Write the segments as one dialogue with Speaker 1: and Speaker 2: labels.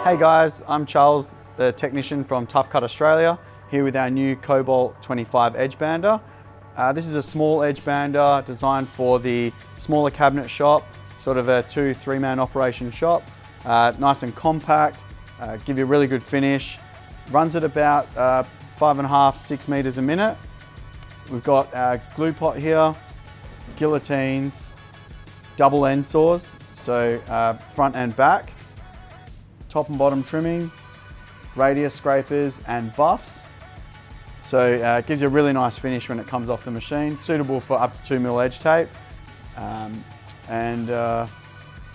Speaker 1: Hey guys, I'm Charles, the technician from ToughCut Australia, here with our new Cobalt 25 Edgebander. This is a small edgebander designed for the smaller cabinet shop, sort of a 2-3 man operation shop. Nice and compact, give you a really good finish. Runs at about 5.5–6 meters a minute. We've got our glue pot here, guillotines, double end saws, so front and back, top and bottom trimming, radius scrapers and buffs. So it gives you a really nice finish when it comes off the machine, suitable for up to 2mm edge tape.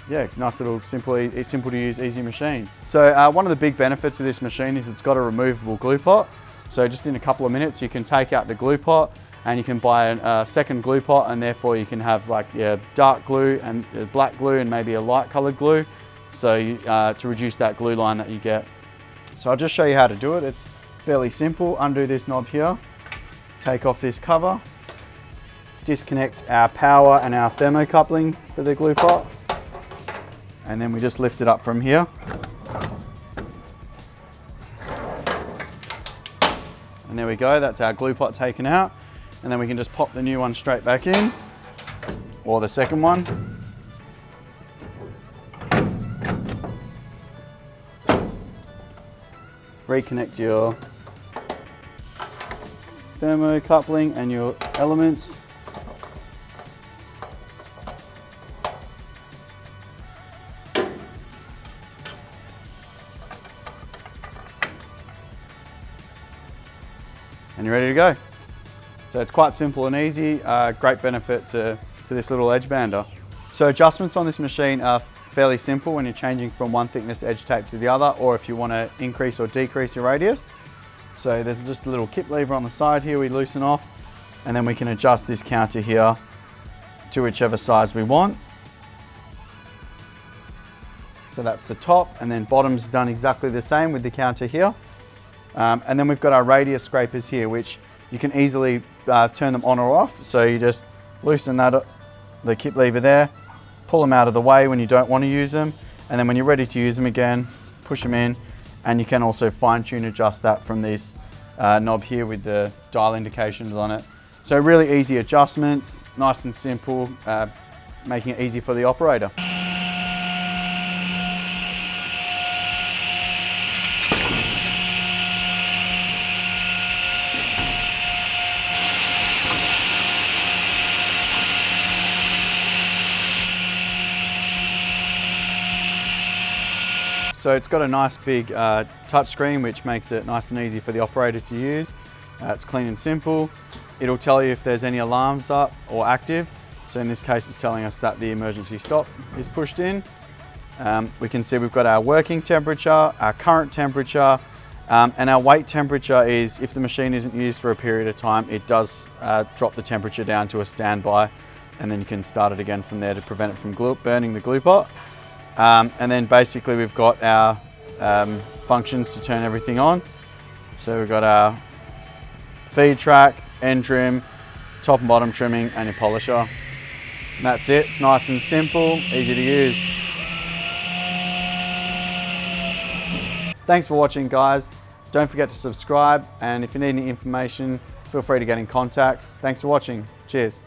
Speaker 1: Yeah, nice little simple to use, easy machine. So one of the big benefits of this machine is it's got a removable glue pot. So just in a couple of minutes you can take out the glue pot and you can buy a second glue pot, and therefore you can have like dark glue and black glue and maybe a light colored glue. So to reduce that glue line that you get. So I'll just show you how to do it. It's fairly simple. Undo this knob here, take off this cover, disconnect our power and our thermocoupling for the glue pot, and then we just lift it up from here. And there we go, that's our glue pot taken out. And then we can just pop the new one straight back in, or the second one. Reconnect your thermocoupling and your elements. And you're ready to go. So it's quite simple and easy, great benefit to this little edgebander. So adjustments on this machine are fairly simple when you're changing from one thickness edge tape to the other, or if you want to increase or decrease your radius. So there's just a little kip lever on the side here we loosen off, and then we can adjust this counter here to whichever size we want. So that's the top, and then bottom's done exactly the same with the counter here. And then we've got our radius scrapers here, which you can easily turn them on or off. So you just loosen that, the kip lever there, pull them out of the way when you don't want to use them, and then when you're ready to use them again, push them in. And you can also fine-tune adjust that from this knob here with the dial indications on it. So really easy adjustments, nice and simple, making it easy for the operator. So it's got a nice big touch screen, which makes it nice and easy for the operator to use. It's clean and simple. It'll tell you if there's any alarms up or active. So in this case, it's telling us that the emergency stop is pushed in. We can see we've got our working temperature, our current temperature, and our weight temperature is, if the machine isn't used for a period of time, it does drop the temperature down to a standby, and then you can start it again from there to prevent it from burning the glue pot. And then basically we've got our functions to turn everything on. So we've got our feed track, end trim, top and bottom trimming, and your polisher. And that's it. It's nice and simple, easy to use. Thanks for watching, guys. Don't forget to subscribe, and if you need any information, feel free to get in contact. Thanks for watching. Cheers.